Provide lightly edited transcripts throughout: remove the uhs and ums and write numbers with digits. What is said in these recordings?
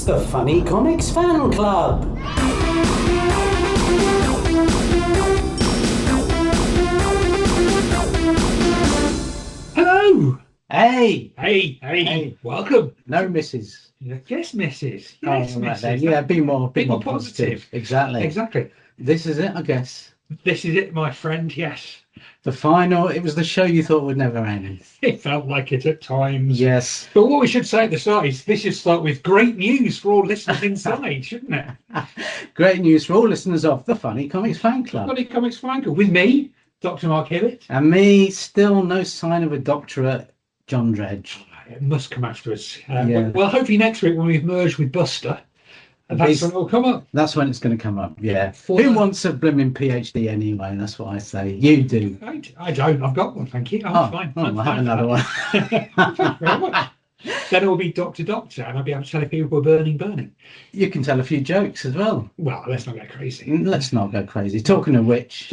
It's the Funny Comics Fan Club. Hello. Hey. Hey. Welcome. No misses. Yes, Mrs. Oh, Yes, right Mrs. then. Yeah, be more positive. positive. Exactly. This is it, I guess. This is it, my friend. Yes. The final. It was the show you thought would never end. It felt like it at times. Yes. But what we should say at the start is this should start with great news for all listeners inside, shouldn't it? Great news for all listeners of the Funny Comics Fan Club. Funny Comics Fan Club with me, Dr. Mark Hillett. And me, still no sign of a doctorate, John Dredge. It must come after us. Yeah. Well, hopefully next week when we've merged with Buster, that's when it'll come up. That's when it's going to come up, yeah. Who wants a blooming PhD anyway? That's what I say. You do. I don't. I've got one, thank you. I'm fine. I'll have another one. Thank you very much. Then it will be Doctor, and I'll be able to tell if people were burning. You can tell a few jokes as well. Well, let's not go crazy. Let's not go crazy. Talking of which,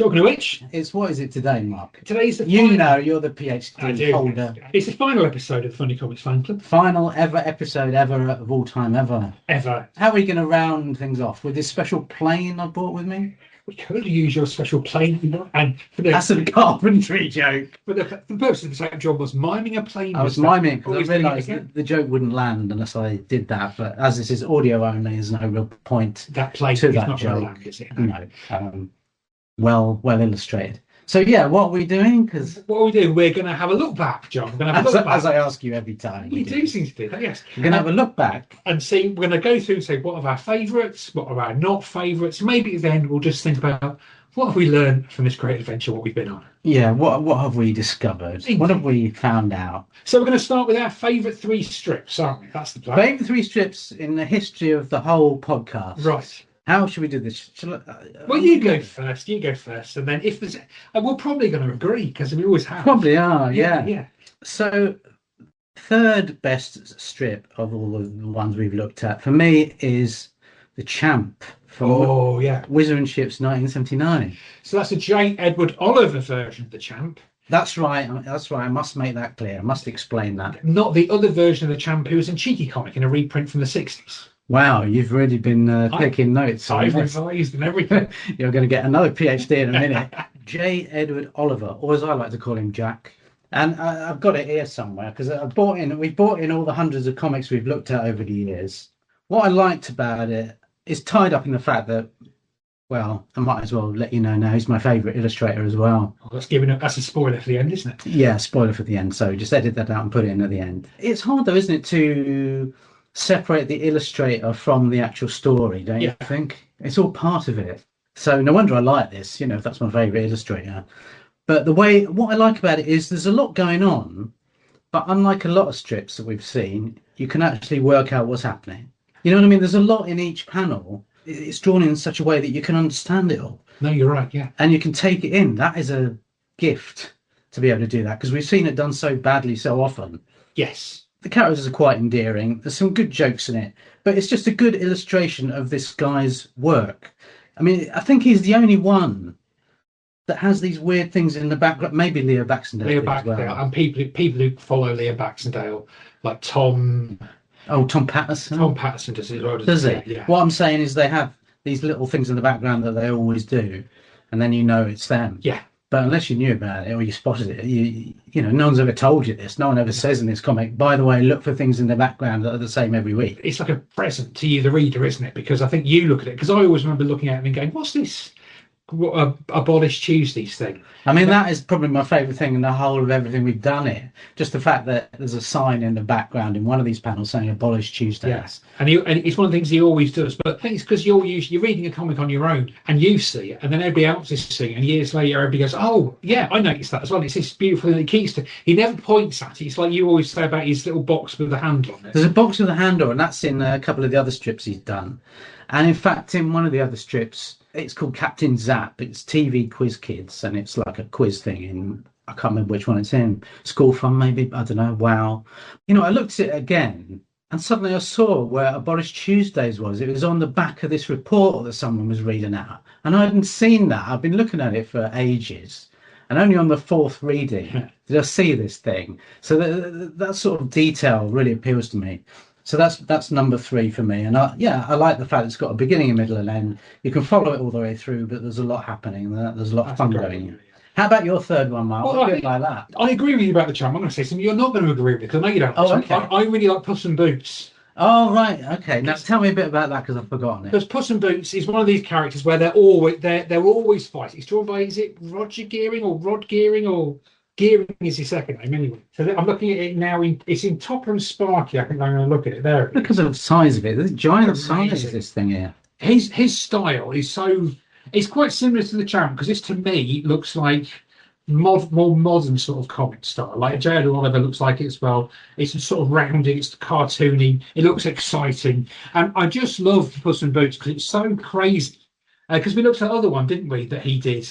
it's what is it today, Mark? Today's the You know, you're the PhD I do. holder. It's the final episode of the Funny Comics Fan Club. Final episode ever of all time ever. Ever. How are we going to round things off with this special plane I brought with me? We could use your special plane, and That's a carpentry joke. for the purpose of the same job was miming a plane. I was miming because I Always doing it realised again. that the joke wouldn't land unless I did that. But as this is audio only, there's no real point That plane to is that not going to joke. land, is it? No. Well illustrated. So yeah, what are we doing? Because What we do, we're going to have a look back, John. We're going to have a look back. as I ask you every time, You do seem to do that, yes. We're going to have a look back. And see, we're going to go through and say what are our favourites, what are our not favourites. Maybe at the end we'll just think about what have we learned from this great adventure, what we've been on. Yeah, what have we discovered? What have we found out? So we're going to start with our favourite 3 strips, aren't we? That's the plan. Favourite 3 strips in the history of the whole podcast. Right. How should we do this? Well, you go first, and then if there's... And we're probably going to agree, because we always have. Probably are, yeah. Yeah. So, third best strip of all of the ones we've looked at, for me, is The Champ from Wizard and Ships 1979. So that's a J. Edward Oliver version of The Champ. That's right. I must make that clear. I must explain that. Not the other version of The Champ who was in Cheeky Comic in a reprint from the 60s. Wow, you've really been taking notes. I've revised and everything. You're going to get another PhD in a minute. J. Edward Oliver, or as I like to call him, Jack. And I've got it here somewhere because we've bought in all the hundreds of comics we've looked at over the years. What I liked about it is tied up in the fact that, well, I might as well let you know now he's my favourite illustrator as well. Oh, that's a spoiler for the end, isn't it? Yeah, spoiler for the end. So just edit that out and put it in at the end. It's hard though, isn't it, to separate the illustrator from the actual story, don't you think? It's all part of it. So no wonder I like this, if that's my favourite illustrator. But what I like about it is there's a lot going on, but unlike a lot of strips that we've seen, you can actually work out what's happening. You know what I mean? There's a lot in each panel. It's drawn in such a way that you can understand it all. No, you're right, yeah. And you can take it in. That is a gift to be able to do that, because we've seen it done so badly so often. Yes. The characters are quite endearing. There's some good jokes in it, but it's just a good illustration of this guy's work. I mean, I think he's the only one that has these weird things in the background. Maybe Leo Baxendale. Leo Baxendale, and people who follow Leo Baxendale, like Tom. Oh, Tom Patterson. Tom Patterson does it as well. Does it? Yeah. What I'm saying is they have these little things in the background that they always do, and then it's them. Yeah. But unless you knew about it or you spotted it, no one's ever told you this. No one ever says in this comic, by the way, look for things in the background that are the same every week. It's like a present to you, the reader, isn't it? Because I think you look at it, because I always remember looking at it and going, what's this? Abolish Tuesdays thing. I mean, that is probably my favourite thing in the whole of everything we've done here. Just the fact that there's a sign in the background in one of these panels saying Abolish Tuesdays. Yes, and it's one of the things he always does. But I think it's because you're reading a comic on your own and you see it, and then everybody else is seeing it, and years later everybody goes, oh, yeah, I noticed that as well. It's this beautiful thing that he keeps to. He never points at it. It's like you always say about his little box with a handle on it. There's a box with a handle, and that's in a couple of the other strips he's done. And in fact, in one of the other strips, it's called Captain Zap. It's TV Quiz Kids, and it's like a quiz thing in, I can't remember which one it's in. School Fun, maybe, I don't know, wow. I looked at it again, and suddenly I saw where Abolish Tuesdays was. It was on the back of this report that someone was reading out. And I hadn't seen that. I've been looking at it for ages. And only on the 4th reading did I see this thing. So that sort of detail really appeals to me. So that's number 3 for me. And I like the fact it's got a beginning, a middle, and end. You can follow it all the way through, but there's a lot happening. There's a lot of That's fun a great going one. on. How about your third one, Mark? Well, What I do you think- like that? I agree with you about the charm. I'm going to say something you're not going to agree with because I know you don't. Oh, Like okay. I really like Puss in Boots. Oh, right. Okay. Now tell me a bit about that because I've forgotten it. Because Puss in Boots is one of these characters where they're always fighting. It's drawn by, is it Roger Gearing or Rod Gearing, or Gearing is his second name anyway. So I'm looking at it now. It's in Topper and Sparky. I think I'm going to look at it there. Because of the size of it. There's a giant size Amazing. this thing here. His style is so. It's quite similar to the Champ because this to me looks like more modern sort of comic style. Like J.L. Oliver looks like it as well. It's sort of rounded, it's cartoony, it looks exciting. And I just love Puss in Boots because it's so crazy. Because we looked at the other one, didn't we, that he did?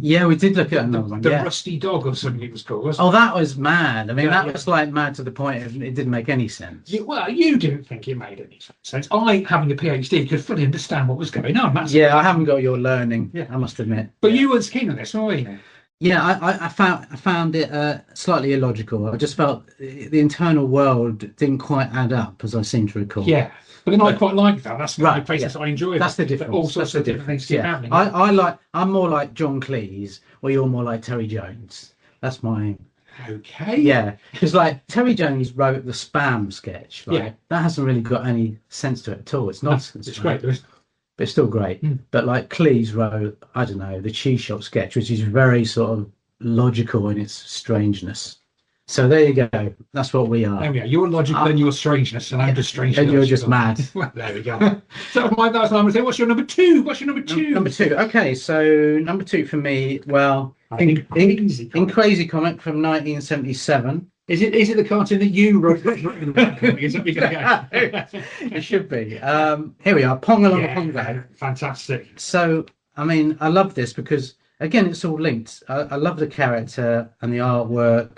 Yeah, we did look at another one. The Yeah. Rusty Dog or something it was called, wasn't Oh, that was mad. I mean, Yeah, that yeah. was like mad to the point of it didn't make any sense. it? Well, you didn't think it made any sense. I, having a PhD, could fully understand what was going on. That's Yeah, I haven't got your learning. Yeah. I must admit. But yeah. you weren't keen on this, were you? Yeah, I found it slightly illogical. I just felt the internal world didn't quite add up, as I seem to recall. Yeah. But then I quite like that. That's Right, the process I enjoy. That's the that difference. All sorts That's the of different things keep Yeah, happening. I'm more like John Cleese, or you're more like Terry Jones. That's my Okay. yeah. Because like Terry Jones wrote the Spam sketch. Right? Yeah. That hasn't really got any sense to it at all. It's No, nonsense. it's right? great. There is- But it's still great. Mm. But like Cleese wrote, I don't know, the Cheese Shop sketch, which is very sort of logical in its strangeness. So there you go. That's what we are. There we go. You're logical and your strangeness, and I'm just strange. And you're just mad. Well, there we go. So that's number 2. What's your number 2? What's your number 2? Number 2. Okay, so number 2 for me, well, in Crazy Comic from 1977. Is it the cartoon that you wrote? Is that we go? It should be. Here we are, Pong Along a Pongo. Fantastic. So, I mean, I love this because, again, it's all linked. I love the character and the artwork.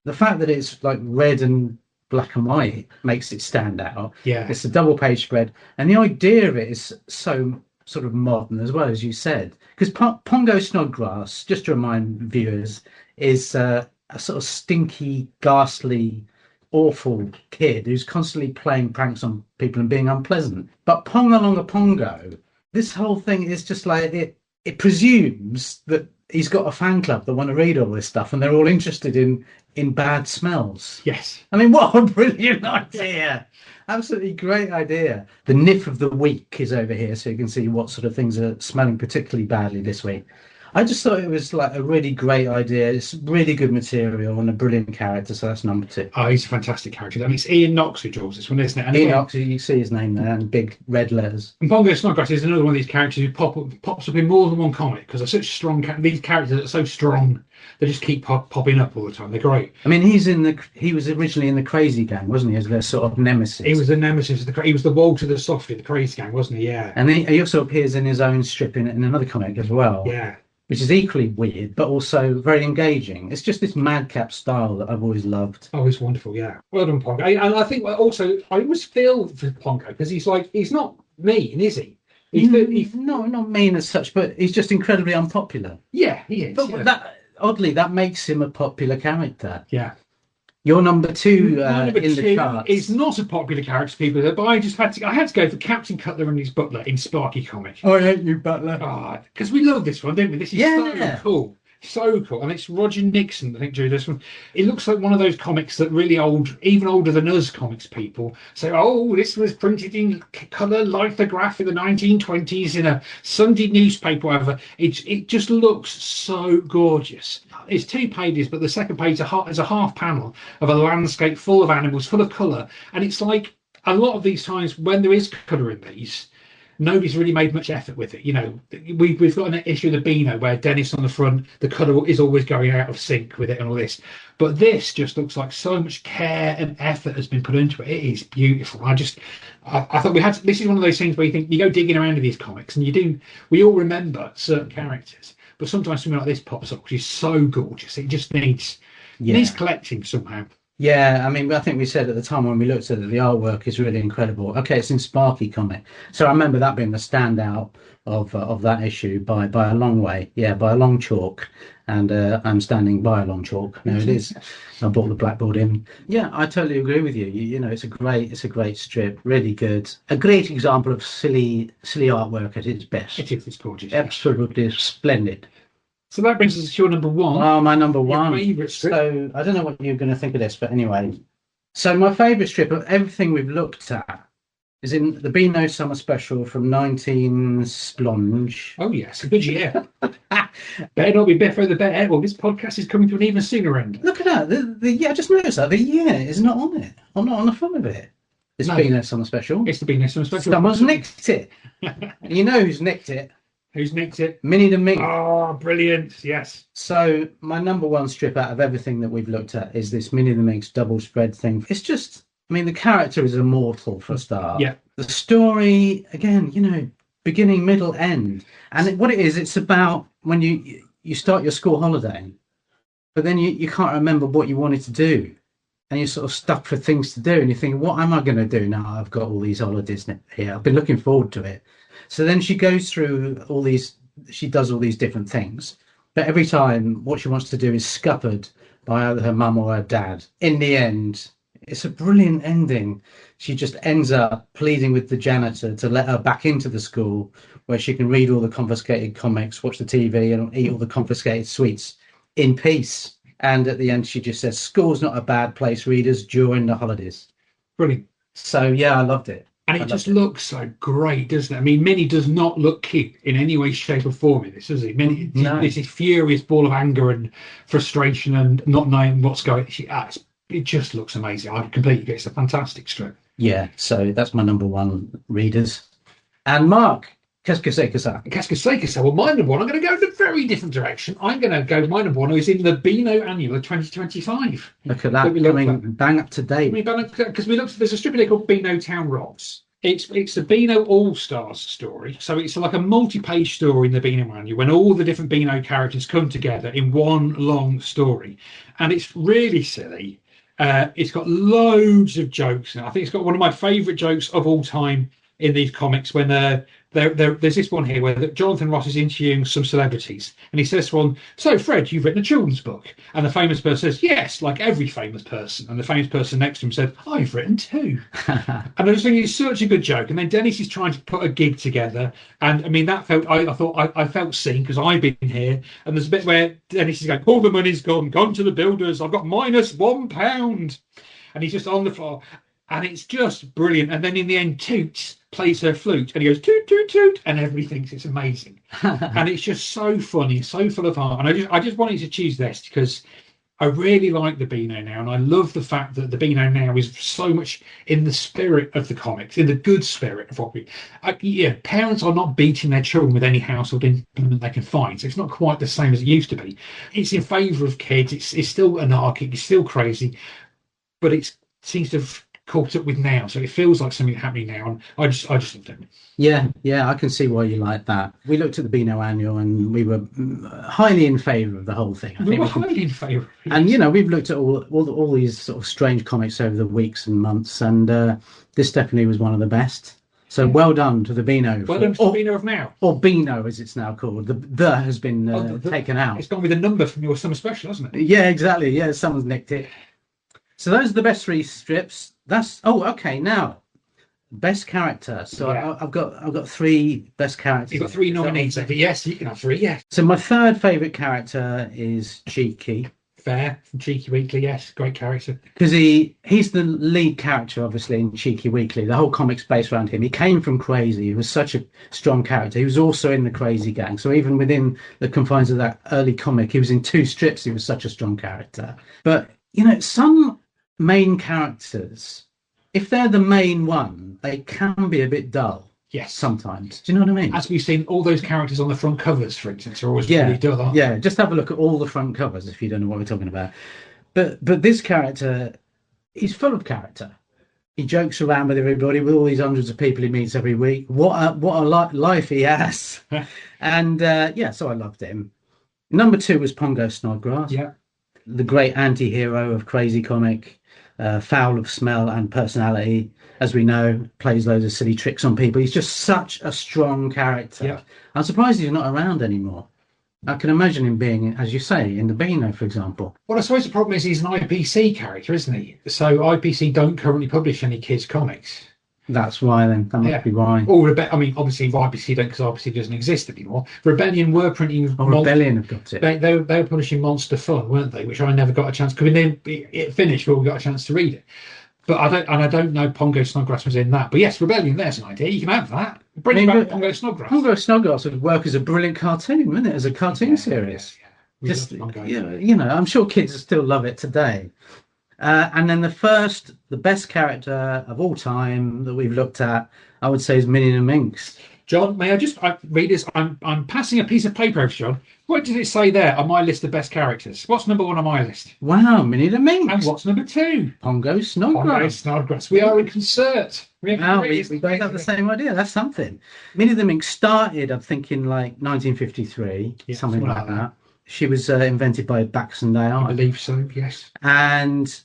The fact that it's like red and black and white makes it stand out. Yeah. It's a double page spread. And the idea of it is so sort of modern as well, as you said. Because Pongo Snodgrass, just to remind viewers, is a sort of stinky, ghastly, awful kid who's constantly playing pranks on people and being unpleasant. But Pong Along a Pongo, this whole thing is just like it presumes that he's got a fan club that want to read all this stuff and they're all interested in bad smells. Yes. I mean, what a brilliant idea. Absolutely great idea. The Niff of the Week is over here, so you can see what sort of things are smelling particularly badly this week. I just thought it was like a really great idea. It's really good material and a brilliant character, so that's number 2. Oh, he's a fantastic character. I mean, it's Ian Knox who draws this one, isn't it? And Ian again, Knox, you see his name there in big red letters. and Pongo Snodgrass is another one of these characters who pops up in more than one comic because they're such strong. These characters are so strong, they just keep popping up all the time. They're great. I mean, he was originally in the Crazy Gang, wasn't he, as their sort of nemesis? He was the nemesis. He was the Walter the Softy, the Crazy Gang, wasn't he? Yeah. And he also appears in his own strip in another comic as well. Yeah. Which is equally weird, but also very engaging. It's just this madcap style that I've always loved. Oh, it's wonderful, yeah. Well done, Pongo. And I think also, I always feel for Pongo because he's not mean, is he? No, not mean as such, but he's just incredibly unpopular. Yeah, he is. But yeah. oddly, that makes him a popular character. Yeah. You're number 2 Number in 2 the charts. is not a popular character, people, but I had to go for Captain Cutler and his butler in Sparky Comic. I hate you, Butler. Because we love this one, didn't we? This is Yeah. so cool. So cool. And it's Roger Nixon, I think, drew this one. It looks like one of those comics that really old, even older than us comics people say, oh, this was printed in colour lithograph in the 1920s in a Sunday newspaper, whatever. It just looks so gorgeous. It's 2 pages, but the second page is a half panel of a landscape full of animals, full of colour. And it's like a lot of these times when there is colour in these, nobody's really made much effort with it. You know, we've got an issue of the Beano where Dennis on the front, the colour is always going out of sync with it and all this. But this just looks like so much care and effort has been put into it. It is beautiful. I thought this is one of those things where you think you go digging around in these comics and we all remember certain characters, but sometimes something like this pops up, which is so gorgeous. It just needs collecting somehow. Yeah, I mean, I think we said at the time when we looked at it, the artwork is really incredible. Okay, it's in Sparky comic, so I remember that being the standout of that issue by a long way. Yeah, by a long chalk, and I'm standing by a long chalk. No, it is. I brought the blackboard in. Yeah, I totally agree with you. You know, it's a great strip, really good, a great example of silly artwork at its best. It is. It's gorgeous. Absolutely splendid. So that brings us to your number one. Oh, my number Your one. favourite strip. So I don't know what you're going to think of this, but anyway. So my favourite strip of everything we've looked at is in the Beano Summer Special from 19 Splonge. Oh yes, a good year. Better not be Biffo the Bear. Well, this podcast is coming to an even sooner end. Look at that. I just noticed that the year is not on it. I'm not on the front of it. It's No. Beano Summer Special. It's the Beano Summer Special. Someone's nicked it. You know who's nicked it? Who's nicked it? Minnie the Mink. Oh, brilliant! Yes. So my number one strip out of everything that we've looked at is this Minnie the Mink's double spread thing. It's just, I mean, the character is immortal for a start. Yeah. The story, again, you know, beginning, middle, end. And what it is, it's about when you start your school holiday, but then you can't remember what you wanted to do. And you're sort of stuck for things to do. And you think, what am I going to do now? I've got all these holidays here. I've been looking forward to it. So then she goes through she does all these different things. But every time what she wants to do is scuppered by either her mum or her dad. In the end, it's a brilliant ending. She just ends up pleading with the janitor to let her back into the school where she can read all the confiscated comics, watch the TV, and eat all the confiscated sweets in peace. And at the end, she just says, school's not a bad place, readers, during the holidays. Brilliant. So, yeah, I loved it. And it just looks so great, doesn't it? I mean, Minnie does not look cute in any way, shape, or form in this, does he? Minnie, No. This is furious ball of anger and frustration and not knowing what's going. It just looks amazing. I completely get it. It's a fantastic strip. Yeah, so that's my number one, readers. And Mark, qu'est-ce que c'est que ça? Cascasecasa. Well, my number one, I'm going to go in a very different direction. I'm going to go, my number one is in the Beano Annual of 2025. Look at that, we looked coming bang up to date. Because we looked, there's a strip in there called Beano Town Rocks. It's the Beano All Stars story. So it's like a multi-page story in the Beano Annual when all the different Beano characters come together in one long story. And it's really silly. It's got loads of jokes. And I think it's got one of my favourite jokes of all time in these comics when there's this one here where Jonathan Ross is interviewing some celebrities and he says to one, so Fred, you've written a children's book. And the famous person says, yes, like every famous person. And the famous person next to him said, I've written two. And I just think it's such a good joke. And then Dennis is trying to put a gig together. And I mean, that felt, I thought I felt seen because I've been here. And there's a bit where Dennis is going, all the money's gone to the builders. I've got -£1. And he's just on the floor. And it's just brilliant. And then in the end, Toots plays her flute and he goes, toot, toot, toot. And everybody thinks it's amazing. And it's just so funny, so full of heart. And I just wanted to choose this because I really like the Beano now. And I love the fact that the Beano now is so much in the spirit of the comics, in the good spirit of what parents are not beating their children with any household implement they can find. So it's not quite the same as it used to be. It's in favour of kids. It's still anarchic. It's still crazy. But it seems to have caught up with now, so it feels like something happening now, and I just loved it. Yeah, I can see why you like that. We looked at the Beano Annual and we were highly in favour of the whole thing. We were highly in favour. And you know, we've looked at all these sort of strange comics over the weeks and months, and this definitely was one of the best. So well done to the Beano. Well done to the Beano of now, or Beano as it's now called. The has been taken out. It's gone with a number from your summer special, hasn't it? Yeah, exactly. Yeah, someone's nicked it. So those are the best three strips. Okay. Now, best character. So yeah. I've got three best characters. You've got three nominees. But yes, you can have three. Yeah. So my third favourite character is Cheeky. Fair from Cheeky Weekly. Yes, great character. Because he's the lead character, obviously, in Cheeky Weekly. The whole comic's based around him. He came from Crazy. He was such a strong character. He was also in the Crazy Gang. So even within the confines of that early comic, he was in two strips. He was such a strong character. But you know, some main characters, if they're the main one, they can be a bit dull. Yes, sometimes. Do you know what I mean? As we've seen, all those characters on the front covers, for instance, are always really dull, aren't they? Yeah, just have a look at all the front covers if you don't know what we're talking about. But this character, he's full of character. He jokes around with everybody, with all these hundreds of people he meets every week. What a life he has. And so I loved him. Number 2 was Pongo Snodgrass. Yeah. the great anti-hero of Crazy Comic, foul of smell and personality, as we know, plays loads of silly tricks on people. He's just such a strong character. Yeah. I'm surprised he's not around anymore. I can imagine him being, as you say, in the Beano, for example. Well, I suppose the problem is he's an IPC character, isn't he? So IPC don't currently publish any kids' comics. That's why then. That must be why. Or I mean, obviously IPC don't, because IPC doesn't exist anymore. Rebellion were printing. Rebellion have got it. They were publishing Monster Fun, weren't they? Which I never got a chance. Because then it finished, but we got a chance to read it. But I don't know Pongo Snodgrass was in that. But yes, Rebellion, there's an idea. You can have that. Bring back Pongo Snodgrass. Pongo Snodgrass would work as a brilliant cartoon, wouldn't it? As a cartoon series. Yeah. Just, I'm sure kids still love it today. And then the best character of all time that we've looked at, I would say, is Minnie the Minx. John, may I just read this? I'm passing a piece of paper over to John. What does it say there on my list of best characters? What's number 1 on my list? Wow, Minnie the Minx. And what's number 2? Pongo Snodgrass. Pongo Snodgrass. We are in concert. We both have the same idea. That's something. Minnie the Minx started, I'm thinking, like 1953, something like that. She was invented by Baxendale. I believe so, yes. And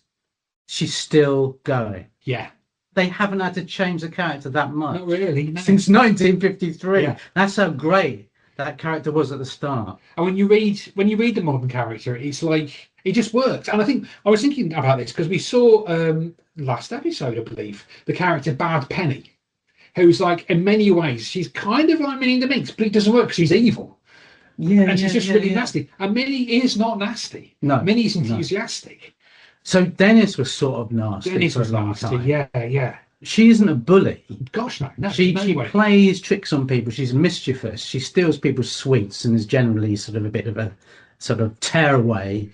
she's still going. Yeah. They haven't had to change the character that much. Not really. No. Since 1953. Yeah. That's how great that character was at the start. And when you read the modern character, it's like it just works. And I think I was thinking about this because we saw last episode, I believe, the character Bad Penny, who's like in many ways she's kind of like Minnie the Minx, but it doesn't work because she's evil. Yeah, and she's just really nasty. And Minnie is not nasty. No, Minnie's enthusiastic. No. So Dennis was sort of nasty. Dennis was nasty. Yeah. She isn't a bully. Gosh, no. She plays tricks on people. She's mischievous. She steals people's sweets and is generally sort of a bit of a sort of tearaway,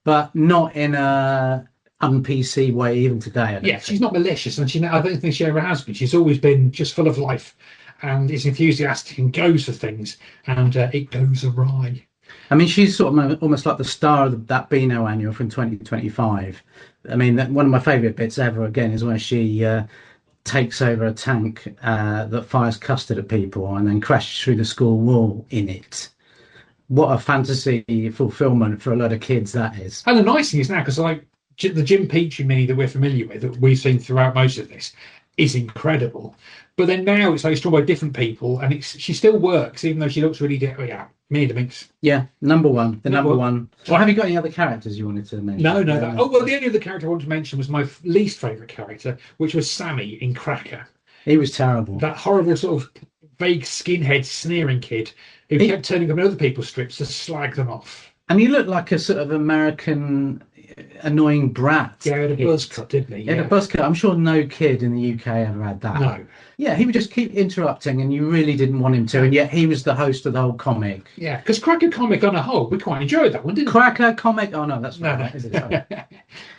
but not in a un-PC way even today. She's not malicious, and I don't think she ever has been. She's always been just full of life and is enthusiastic and goes for things, and it goes awry. I mean, she's sort of almost like the star of that Beano annual from 2025. I mean, one of my favourite bits ever, again, is where she takes over a tank that fires custard at people and then crashes through the school wall in it. What a fantasy fulfilment for a lot of kids that is. And the nice thing is now, because like the Jim Peachy Mini that we're familiar with, that we've seen throughout most of this, is incredible. But then now it's like it's drawn by different people, and she still works, even though she looks really Minnie the Minx. Yeah, number one. Number one. Well, have you got any other characters you wanted to mention? No. The only other character I wanted to mention was my least favourite character, which was Sammy in Cracker. He was terrible. That horrible sort of vague skinhead sneering kid who kept turning up in other people's strips to slag them off. And he looked like a sort of American annoying brat. Yeah, he had a buzz cut, didn't he? Yeah, a buzz cut. I'm sure no kid in the UK ever had that. No. Yeah, he would just keep interrupting, and you really didn't want him to, and yet he was the host of the whole comic. Yeah, because Cracker Comic on a whole, we quite enjoyed that one, didn't we? Cracker Comic? Oh, no, that's right. Is it?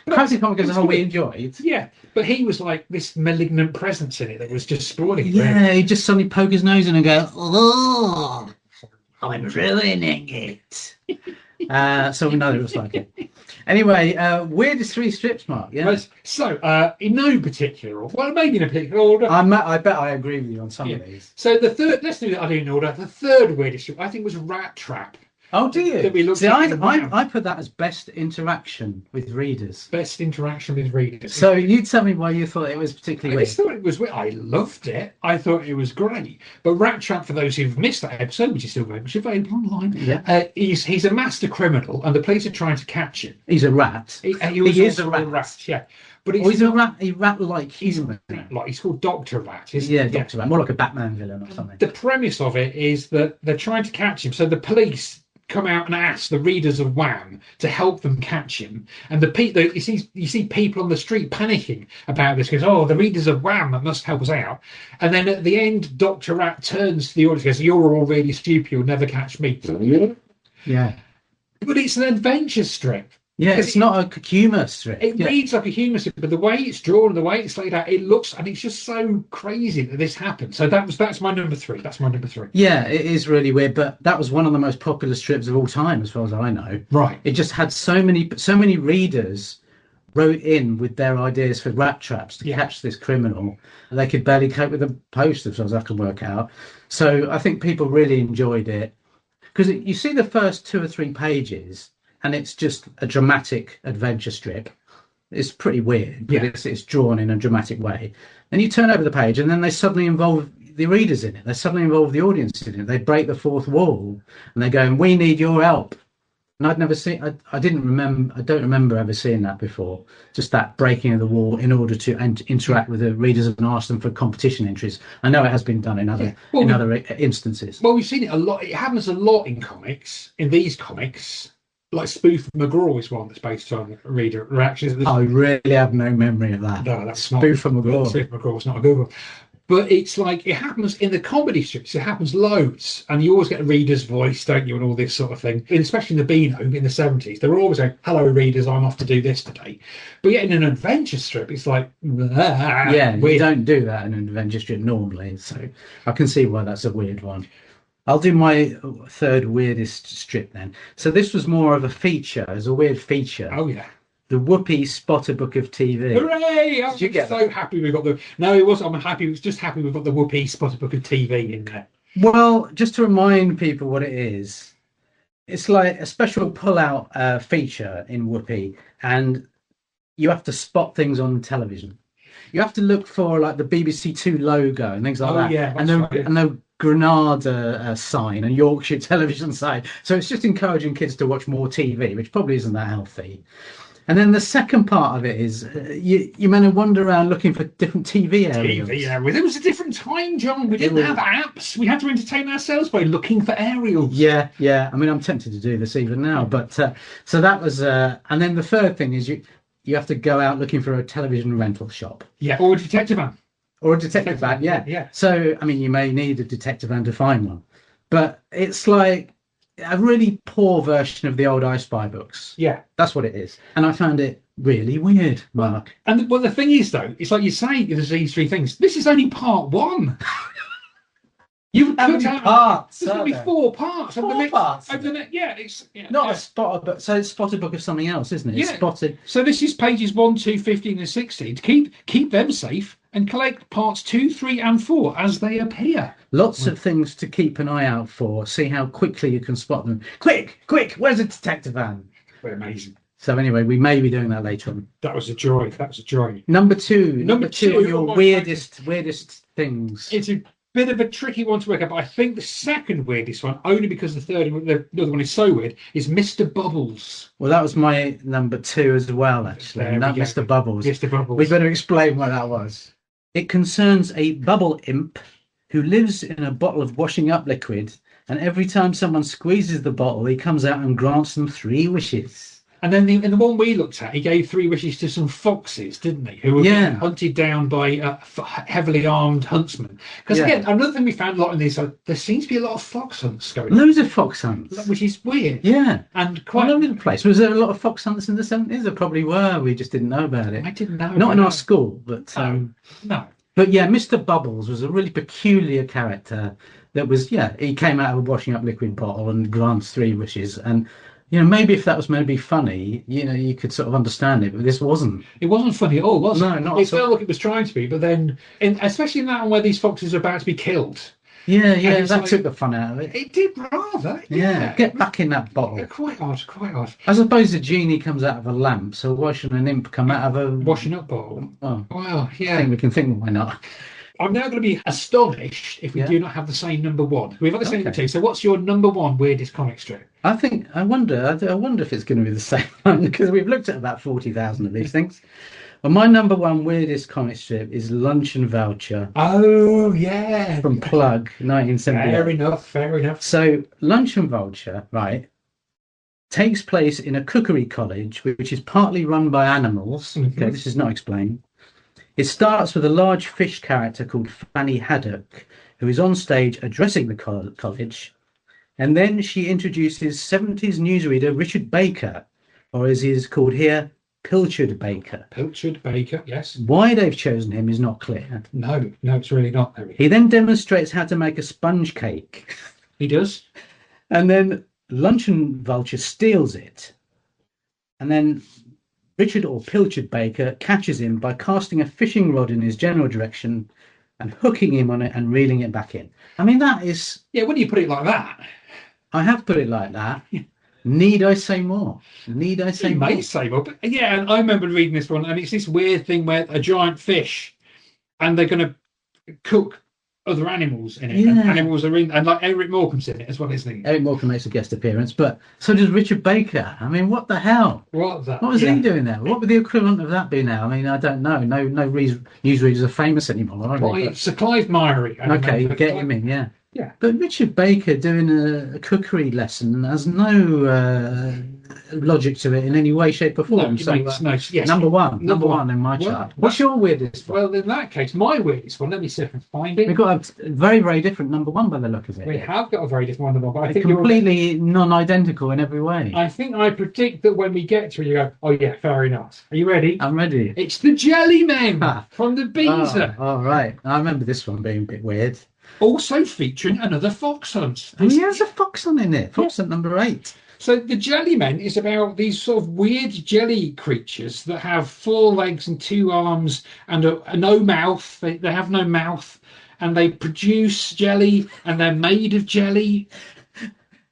Cracker Comic as a whole we enjoyed. Yeah, but he was like this malignant presence in it that was just spoiling it. Yeah, he'd just suddenly poke his nose in and go, "Oh, I'm ruining it." So we know it was like it. Anyway, weirdest 3 strips, Mark. Yeah. So, in no particular order. Well, maybe in a particular order. I bet I agree with you on some of these. So the third, let's do that. I do in order. The third weirdest strip, I think, was Rat Trap. Oh, do you? That we looked See, at I put that as best interaction with readers. Best interaction with readers. So you tell me why you thought it was particularly weird. I thought it was weird. I loved it. I thought it was great. But Rat Trap, for those who've missed that episode, which is still very much available online, he's a master criminal, and the police are trying to catch him. He's a rat. He is a rat. Yeah. But he's a rat. A rat-like human. He's called Dr. Rat. Dr. Rat. More like a Batman villain or something. The premise of it is that they're trying to catch him. So the police come out and ask the readers of Wham to help them catch him, and you see people on the street panicking about this because the readers of Wham must help us out. And then at the end, Dr. Rat turns to the audience and goes, "You're all really stupid. You'll never catch me." Yeah, but it's an adventure strip. Yeah, it's not a humour strip. It reads like a humour strip, but the way it's drawn and the way it's laid out, it looks, and it's just so crazy that this happened. So that's my number 3. That's my number 3. Yeah, it is really weird, but that was one of the most popular strips of all time, as far as I know. Right. It just had so many readers wrote in with their ideas for rat traps to catch this criminal. They could barely cope with the post, as far as I can work out. So I think people really enjoyed it because you see the first 2 or 3 pages. and it's just a dramatic adventure strip. It's pretty weird, but it's drawn in a dramatic way. And you turn over the page, and then they suddenly involve the readers in it. They suddenly involve the audience in it. They break the fourth wall, and they're going, "We need your help." And I'd never seen. I didn't remember. I don't remember ever seeing that before. Just that breaking of the wall in order to interact with the readers and ask them for competition entries. I know it has been done in other instances. Well, we've seen it a lot. It happens a lot in comics. In these comics, like Spoof McGraw is one that's based on reader reactions. I really have no memory of that. No, that's Spoof McGraw. Spoof McGraw's not a good one. But it's like, it happens in the comedy strips, it happens loads. And you always get a reader's voice, don't you, and all this sort of thing. And especially in the Beano in the 70s, they were always saying, "Hello, readers, I'm off to do this today." But yet in an adventure strip, it's like, yeah, we don't do that in an adventure strip normally. So I can see why that's a weird one. I'll do my third weirdest strip then. So this was more of a feature, as a weird feature. Oh, yeah. The Whoopi Spotter Book of TV. Hooray! I'm Did you get so happy we got the... No, it wasn't. I'm happy. I was just happy we've got the Whoopi Spotter Book of TV in there. Well, just to remind people what it is, it's like a special pull-out feature in Whoopi, and you have to spot things on television. You have to look for like the BBC Two logo and things like that. Yeah, and the Granada sign and Yorkshire television sign. So it's just encouraging kids to watch more TV, which probably isn't that healthy. And then the second part of it is you men wander around looking for different TV aerials. TV, yeah. It was a different time, John. We didn't have apps. We had to entertain ourselves by looking for aerials. Yeah. I mean, I'm tempted to do this even now. But so that was... and then the third thing is you have to go out looking for a television rental shop. Yeah, or a detective van. Or a detective van, yeah. So, I mean, you may need a detective van to find one. But it's like a really poor version of the old I Spy books. Yeah. That's what it is. And I found it really weird, Mark. And the thing is, though, it's like you say, there's these three things. This is only part one. You could have parts. There's going to be 4 parts. Four parts. Not a spotted book. So it's spotted book of something else, isn't it? It's spotted. So this is pages 1, 2, 15, and 16. To keep them safe and collect parts 2, 3, and 4 as they appear. Lots of things to keep an eye out for. See how quickly you can spot them. Quick! Where's a detective van? They're amazing. So anyway, we may be doing that later on. That was a joy. Number two of your weirdest things. It's a bit of a tricky one to work out, but I think the second weirdest one, only because the other one is so weird, is Mr. Bubbles. Well, that was my number 2 as well, actually. Mr. Bubbles. Mr. Bubbles. We better explain what that was. It concerns a bubble imp who lives in a bottle of washing up liquid, and every time someone squeezes the bottle, he comes out and grants them 3 wishes. And then in the one we looked at, he gave 3 wishes to some foxes, didn't he? Who were being hunted down by heavily armed huntsmen. Because again, another thing we found a lot in these, there seems to be a lot of fox hunts going on. Loads of fox hunts. Which is weird. Yeah. And quite all over the place. Was there a lot of fox hunts in the 70s? There probably were. We just didn't know about it. I didn't know. Not in our school, but... No. But yeah, Mr. Bubbles was a really peculiar character that was, he came out of a washing up liquid bottle and grants 3 wishes. And... maybe if that was meant to be funny, you could sort of understand it, but this wasn't. It wasn't funny at all, was it? No, not at all. It felt like it was trying to be, but then, especially in that one where these foxes are about to be killed. Yeah, that took the fun out of it. It did rather. Yeah, get back in that bottle. Quite odd. I suppose the genie comes out of a lamp, so why shouldn't an imp come out of a... washing up bottle? Oh, well, yeah. I think we can think, why not? I'm now going to be astonished if we do not have the same number 1. We've had the same number 2. So what's your number 1 weirdest comic strip? I wonder if it's going to be the same one, because we've looked at about 40,000 of these things. Well, my number 1 weirdest comic strip is Luncheon Voucher. Oh, yeah. From Plug, 1978. Fair enough. So Luncheon Voucher, right, takes place in a cookery college, which is partly run by animals. Mm-hmm. Okay, this is not explained. It starts with a large fish character called Fanny Haddock, who is on stage addressing the college, and then she introduces 70s newsreader Richard Baker, or as he is called here, Pilchard Baker. Pilchard Baker, yes. Why they've chosen him is not clear. No, it's really not. He then demonstrates how to make a sponge cake. He does. And then Luncheon Vulture steals it. And then Richard or Pilchard Baker catches him by casting a fishing rod in his general direction and hooking him on it and reeling it back in. I mean, that is... Yeah, when you put it like that... I have put it like that. Need I say more? Need I say You more? may say more, but yeah, and I remember reading this one, and it's this weird thing where a giant fish, and they're going to cook other animals in it, and Yeah. animals are in, and like Eric Morecambe's in it as well, isn't he? Eric Morecambe makes a guest appearance, but so does Richard Baker. I mean, what the hell? What that? What was Yeah. he doing there? What would the equivalent of that be now? I mean, I don't know. No newsreaders are famous anymore, are Well, they? it's Sir Clive Myrie. I Okay, remember. get him in, yeah. Yeah. But Richard Baker doing a cookery lesson has no logic to it in any way, shape, or No, form. it So, makes no. Yes. number one Number one. in my Well, chart. What's your weirdest one? Well, in that case, my weirdest one. Let me see if I can find it. We've got a very, very different number one by the look of it. We have got a very different one, but I They're think you're. completely non-identical in every way. I think I predict that when we get to it, you go, "Oh yeah, fair enough." Are you ready? I'm ready. It's the Jelly Men Ah. from the Beezer, All right. I remember this one being a bit weird. also featuring another fox hunt. Oh, yeah, there's a fox on in it. Fox hunt number 8. So the Jelly Men is about these sort of weird jelly creatures that have 4 legs and 2 arms and no mouth. They have no mouth, and they produce jelly, and they're made of jelly.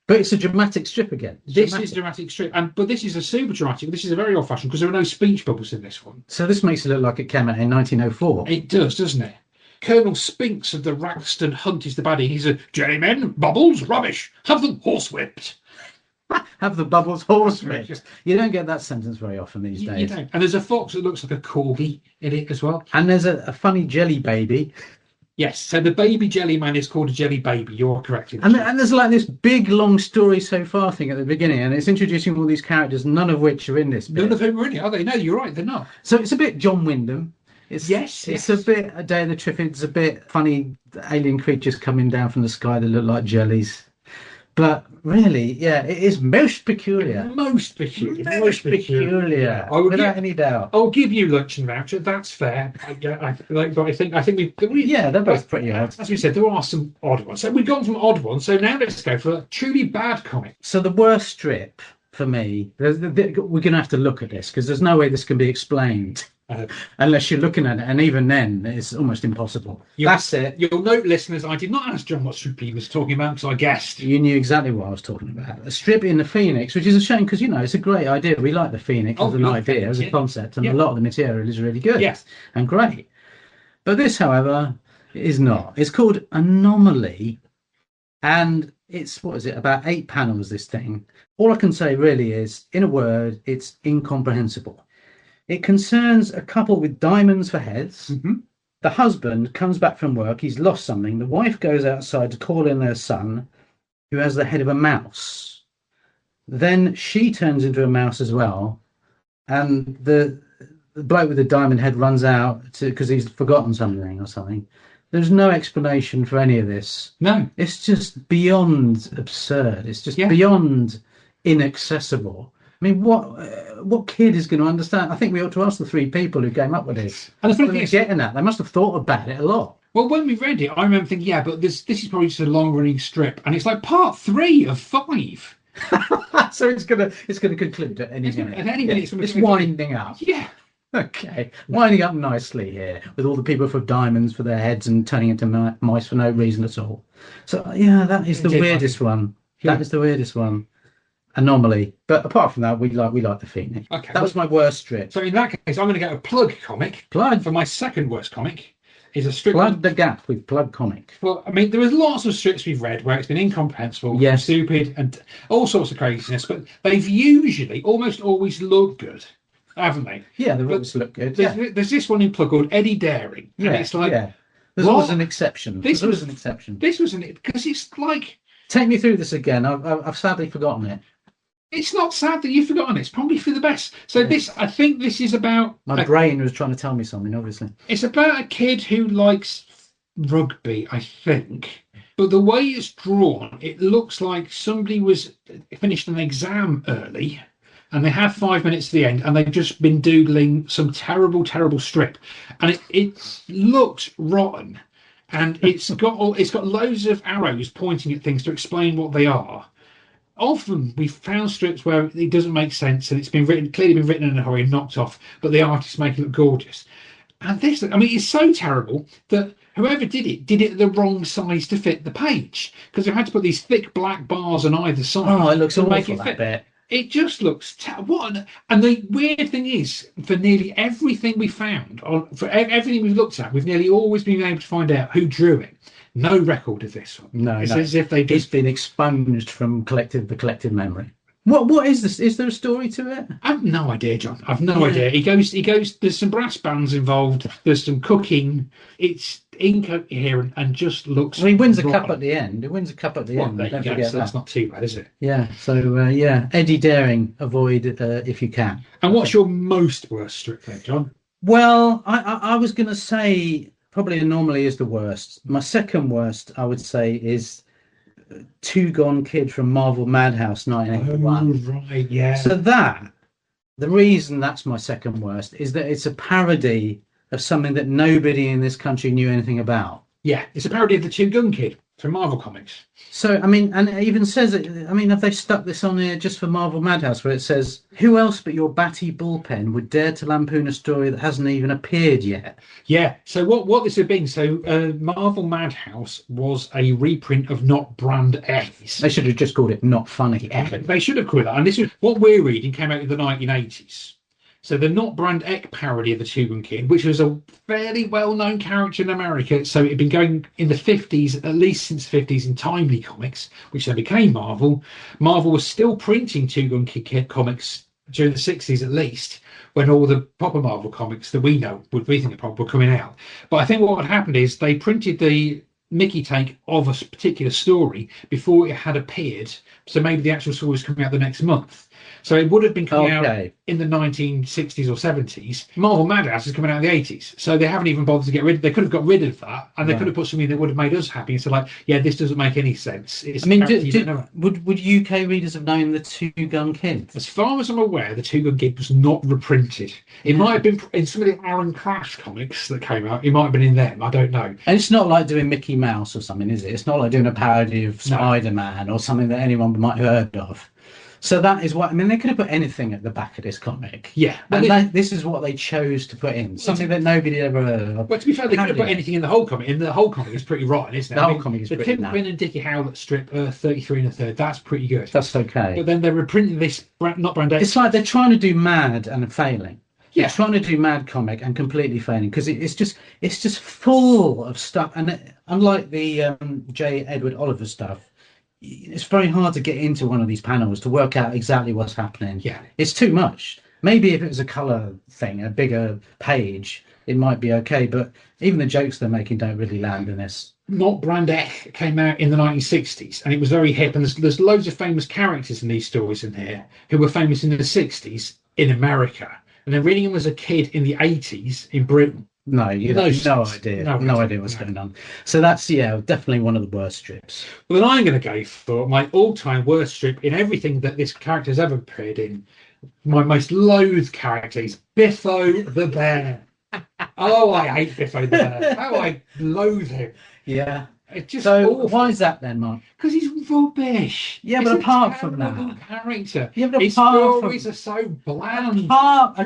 But it's a dramatic strip again. This is dramatic strip, but this is a super dramatic. This is a very old-fashioned because there are no speech bubbles in this one. So this makes it look like it came out in 1904. It does, doesn't it? Colonel Spinks of the Raxton Hunt is the baddie. He's a jelly men, bubbles, rubbish. Have them horsewhipped. Have the bubbles horsewhipped. You don't get that sentence very often these You days. don't. And there's a fox that looks like a corgi in it as well. And there's a funny jelly baby. Yes, so the baby jelly man is called a jelly baby. You're correct. And there's like this big long story so far thing at the beginning, and it's introducing all these characters, none of which are in this bit. None of them are in it, are they? No, you're right, they're not. So it's a bit John Wyndham. It's Yes. a bit A Day of the Triffids, a bit funny alien creatures coming down from the sky that look like jellies. But really, yeah, it is most peculiar. Most peculiar. Most peculiar. I would Without give, any doubt. I'll give you luncheon voucher. That's fair. But I think we Yeah, they're both pretty odd. As we said, there are some odd ones. So we've gone from odd ones. So now let's go for a truly bad comic. So the worst strip for me, we're going to have to look at this because there's no way this can be explained unless you're looking at it, and even then, it's almost impossible. That's it. You'll note, listeners, I did not ask John what strip he was talking about because I guessed. You knew exactly what I was talking about. A strip in the Phoenix, which is a shame because, it's a great idea. We like the Phoenix as an idea, as a concept, and a lot of the material is really good and great. But this, however, is not. It's called Anomaly, and it's, about 8 panels, this thing. All I can say really is, in a word, it's incomprehensible. It concerns a couple with diamonds for heads. Mm-hmm. The husband comes back from work. He's lost something. The wife goes outside to call in their son, who has the head of a mouse. Then she turns into a mouse as well. And the bloke with the diamond head runs out because he's forgotten something or something. There's no explanation for any of this. No. It's just beyond absurd. It's just beyond inaccessible. I mean, what kid is going to understand? I think we ought to ask the 3 people who came up with this. And the funny What thing are is, getting at? They must have thought about it a lot. well, when we read it, I remember thinking, but this is probably just a long-running strip, and it's like part 3 of 5. So it's gonna conclude at any minute. At any minute, it's winding up. Yeah. Okay, winding up nicely here with all the people for diamonds for their heads and turning into mice for no reason at all. So that is the weirdest one. That is the weirdest one. Anomaly. But apart from that, we like the Phoenix. Okay. That was my worst strip. So in that case, I'm going to get a plug comic. Plug. For my second worst comic is a strip. Plug the gap with Plug Comic. Well, I mean, there is lots of strips we've read where it's been incomprehensible, stupid, and all sorts of craziness, but they've usually almost always looked good, haven't they? Yeah, they always look good. There's this one in Plug called Eddie Daring. Yeah, and it's like, There's always an exception. This was an exception. This was because it's like. Take me through this again. I've sadly forgotten it. It's not sad that you've forgotten it. It's probably for the best. So I think this is about... My brain was trying to tell me something, obviously. It's about a kid who likes rugby, I think. But the way it's drawn, it looks like somebody was finished an exam early and they had 5 minutes to the end and they've just been doodling some terrible, terrible strip. And it looks rotten. And it's got loads of arrows pointing at things to explain what they are. Often we've found strips where it doesn't make sense and it's been clearly been written in a hurry and knocked off, but the artists make it look gorgeous. And this, I mean, it's so terrible that whoever did it the wrong size to fit the page, because they had to put these thick black bars on either side. Oh, it looks to awful, make it that fit. bit. It just looks and the weird thing is, for nearly everything we found, everything we've looked at, we've nearly always been able to find out who drew it. No record of this one. No, It's no. as if they It's just. been expunged from the collective memory. What is this? Is there a story to it? I've no idea, John. I've no Yeah. idea. He goes. There's some brass bands involved. There's some cooking. It's incoherent and just looks. Well, he wins a wrong. cup at the end. He wins a cup at the Well, end. there Don't you go. forget So that's that. not too bad, is it? Yeah. So yeah, Eddie Daring, avoid if you can. And what's your most worst strip then, John? Well, I was going to say probably Anomaly is the worst. My second worst, I would say, is Two Gone Kid from Marvel Madhouse 1981. Right, yeah. So the reason that's my second worst is that it's a parody of something that nobody in this country knew anything about. Yeah, it's a parody of the Two Gun Kid from Marvel Comics. So, I mean, and it even says it. I mean, have they stuck this on here just for Marvel Madhouse, where it says, "Who else but your batty bullpen would dare to lampoon a story that hasn't even appeared yet?" Yeah. So what this had been? So Marvel Madhouse was a reprint of Not Brand X. They should have just called it "Not Funny." They should have called that. And this is what we're reading. Came out in the 1980s. So the Not Brand Eck parody of the Two Gun Kid, which was a fairly well-known character in America. So it had been going in the 50s, at least since the 50s, in Timely Comics, which then became Marvel. Marvel was still printing Two Gun Kid comics during the 60s at least, when all the proper Marvel comics that we know, we think are proper, were coming out. But I think what had happened is they printed the Mickey take of a particular story before it had appeared. So maybe the actual story was coming out the next month. So it would have been coming out in the 1960s or 70s. Marvel Madhouse is coming out in the 80s. So they haven't even bothered to get rid of. They could have got rid of that, and they could have put something that would have made us happy. And so, like, yeah, this doesn't make any sense. It's I mean, would UK readers have known the Two Gun Kid? As far as I'm aware, the Two Gun Kid was not reprinted. It might have been in some of the Aaron Clash comics that came out. It might have been in them. I don't know. And it's not like doing Mickey Mouse or something, is it? It's not like doing a parody of Spider-Man or something that anyone might have heard of. So that is what I mean. They could have put anything at the back of this comic. Yeah, and this is what they chose to put in, something that nobody ever heard of. Well, to be fair, they could have put anything in the whole comic. And the whole comic is pretty rotten, isn't it? The whole comic is pretty The Tim Quinn and Dickie Howlett strip, 33 and a third, that's pretty good. That's okay. But then they're reprinting this, not Brand X. It's like they're trying to do Mad and failing. Yeah. They're trying to do Mad comic and completely failing because it's just full of stuff. And unlike the J. Edward Oliver stuff, it's very hard to get into one of these panels to work out exactly what's happening. Yeah, it's too much. Maybe if it was a color thing, a bigger page, it might be okay. But even the jokes they're making don't really land in this. Not Brand X came out in the 1960s, and it was very hip. And there's loads of famous characters in these stories in here who were famous in the 60s in America, and then reading them as a kid in the 80s in Britain. No, you have no idea. No idea what's going on. So that's, definitely one of the worst strips. Well, then I'm going to go for my all-time worst strip in everything that this character has ever appeared in. My most loathed character is Biffo the Bear. Oh, I hate Biffo the Bear. How I loathe him. Yeah. It's just so awful. Why is that then, Mark? Because he's rubbish. Yeah, but apart from that, character. Yeah, but his stories are so bland. Apart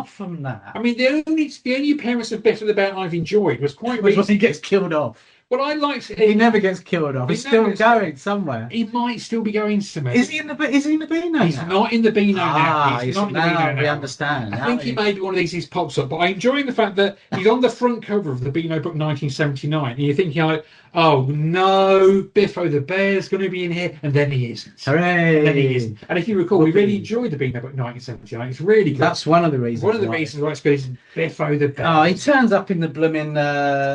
from that, I mean, the only appearance of Biffo the Bear I've enjoyed was quite recent. When he gets killed off. Well, I liked it. He never gets killed off. He's still going somewhere. He might still be going somewhere. Is he in the Beano? He's not in the Beano now. He's not in the Beano now. We understand. I think he may be one of these pops up, but I'm enjoying the fact that he's on the front cover of the Beano book 1979, and you're thinking like, oh no, Biffo the Bear's going to be in here, and then he isn't. Hooray! And then he isn't. And if you recall, we really enjoyed the Beano book 1979. It's really good. That's one of the reasons. One of the reasons why it's good is Biffo the Bear. Oh, he turns up in the blooming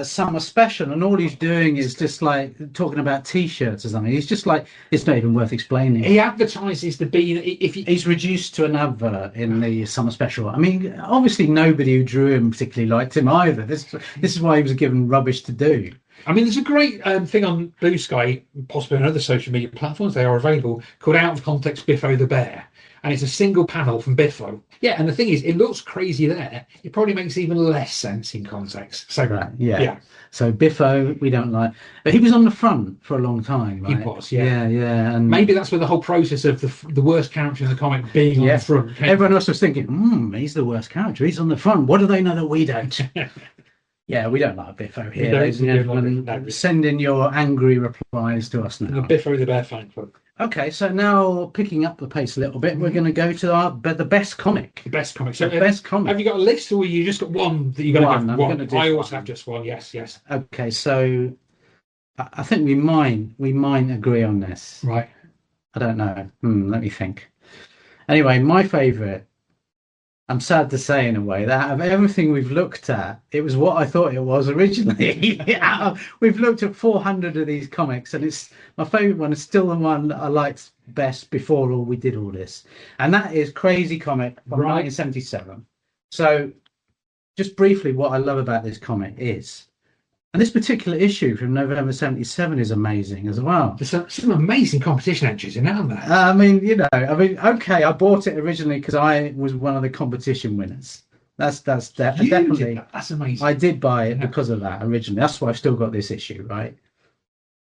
summer special, and all he's doing is just like talking about T-shirts or something. He's just like, it's not even worth explaining. He advertises the Beano. He's reduced to an advert in the summer special. I mean, obviously nobody who drew him particularly liked him either. This is why he was given rubbish to do. I mean, there's a great thing on Blue Sky, possibly on other social media platforms, they are available, called Out of Context Biffo the Bear. and it's a single panel from Biffo. Yeah, and the thing is, it looks crazy there. It probably makes even less sense in context. So, Right, yeah. So Biffo, we don't like, but he was on the front for a long time, he right? was, yeah. And Maybe that's where the whole process of the worst character in the comic being on the front came. Everyone else was thinking, he's the worst character. He's on the front. What do they know that we don't? Yeah, we don't like Biffo here, ladies and gentlemen. Send in your angry replies to us now. The Biffo the Bear fan club. Okay, so now picking up the pace a little bit, we're going to go to the best comic. The best comic. So the best comic. Have you got a list, or you just got one that you're going to have? One. I always have just one. Yes. Okay, so I think we might agree on this. Right. I don't know. Let me think. Anyway, my favourite. I'm sad to say, in a way, that out of everything we've looked at, it was what I thought it was originally. We've looked at 400 of these comics, and it's my favourite one is still the one that I liked best before we did all this, and that is Crazy Comic from 1977. So, just briefly, what I love about this comic is, and this particular issue from November 77 is amazing as well. There's some amazing competition entries in, aren't there? Okay, I bought it originally because I was one of the competition winners. That's definitely. That's amazing. I did buy it because of that originally. That's why I've still got this issue, right?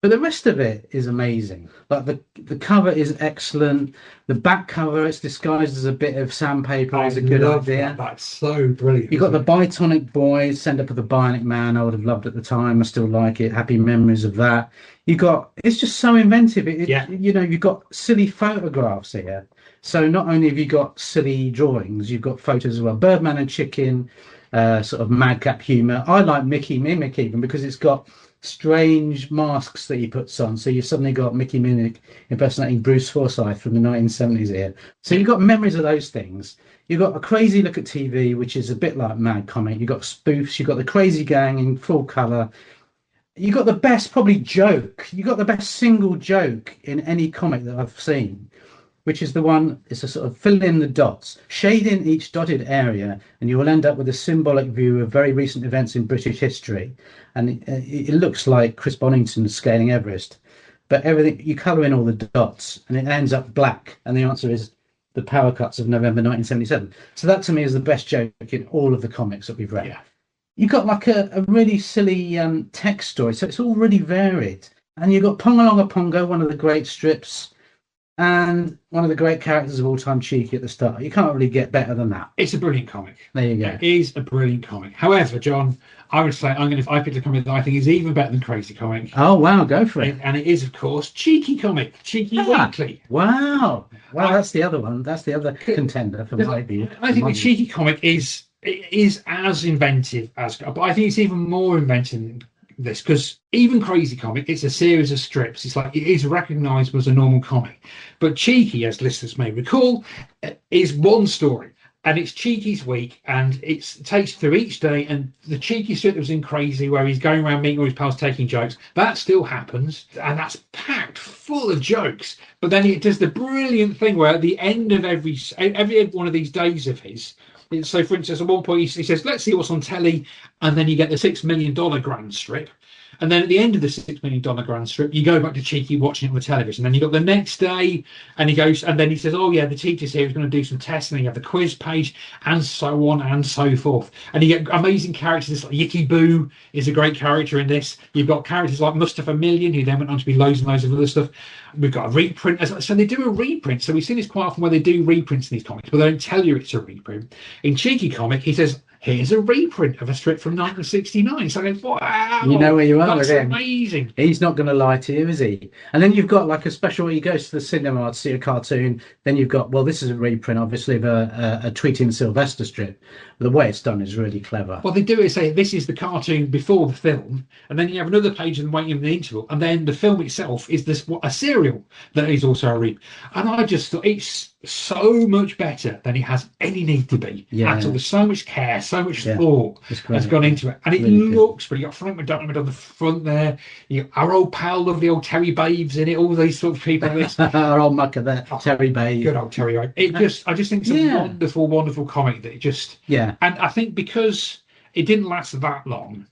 But the rest of it is amazing. Like the cover is excellent. The back cover, it's disguised as a bit of sandpaper. Is a good idea. That's so brilliant. You got the Bionic Boys, Send Up with the Bionic Man. I would have loved at the time. I still like it. Happy memories of that. It's just so inventive. You've got silly photographs here. So not only have you got silly drawings, you've got photos as well. Birdman and Chicken, sort of madcap humour. I like Mickey Mimic even because it's got strange masks that he puts on, so you've suddenly got Mickey Mimic impersonating Bruce Forsyth from the 1970s here. So you've got memories of those things. You've got a crazy look at TV, which is a bit like Mad Comic. You've got spoofs. You've got the Crazy Gang in full colour. You've got the best probably joke. You've got the best single joke in any comic that I've seen, which is the one, it's a sort of fill in the dots, shade in each dotted area, and you will end up with a symbolic view of very recent events in British history. And it looks like Chris Bonington scaling Everest, but everything, you colour in all the dots, and it ends up black. And the answer is the power cuts of November 1977. So that to me is the best joke in all of the comics that we've read. Yeah. You've got like a really silly text story, so it's all really varied. And you've got Pongalonga Pongo, one of the great strips, and one of the great characters of all time, Cheeky, at the start. You can't really get better than that. It's a brilliant comic. There you go. It is a brilliant comic. However, John, I would say I picked a comic that I think is even better than Crazy Comic. Oh wow, go for it. And it is, of course, Cheeky Comic, Cheeky Weekly. Wow, that's the other one. That's the other contender for my view. I think the Cheeky Comic is as inventive as, but I think it's even more inventive than this, because even Crazy Comic, it's a series of strips. It's like, it is recognisable as a normal comic, but Cheeky, as listeners may recall, is one story, and it's Cheeky's week, and it takes through each day. And the Cheeky strip that was in Crazy, where he's going around meeting all his pals, taking jokes, that still happens, and that's packed full of jokes. But then it does the brilliant thing where at the end of every one of these days of his, so for instance, at one point he says, let's see what's on telly, and then you get the $6 million grand strip. And then at the end of the $6 million grand strip, you go back to Cheeky watching it on the television. Then you got the next day, and he goes, and then he says, oh yeah, the teacher's here, he's going to do some tests, and then you have the quiz page, and so on and so forth. And you get amazing characters like Yicky Boo is a great character in this. You've got characters like Mustafa Million, who then went on to be loads and loads of other stuff. We've got a reprint. So they do a reprint. So we've seen this quite often where they do reprints in these comics, but they don't tell you it's a reprint. In Cheeky Comic, he says, here's a reprint of a strip from 1969. So I go, wow. You know where you are with him. That's amazing. He's not going to lie to you, is he? And then you've got like a special where he goes to the cinema to see a cartoon. Then you've got, well, this is a reprint, obviously, of a Tweeting Sylvester strip. The way it's done is really clever. What they do is say this is the cartoon before the film, and then you have another page and waiting in the interval, and then the film itself is a serial that is also a reprint. And I just thought it's so much better than it has any need to be. Yeah. At all. There's so much care, so much thought has gone into it, and it really looks. But you got Frank McDormand on the front there. You got our old pal, lovely old Terry Baves in it. All these sort of people. Our old mucker there, Terry Baves. Good old Terry. Right? I just think it's a wonderful, wonderful comic that it just. Yeah. And I think because it didn't last that long,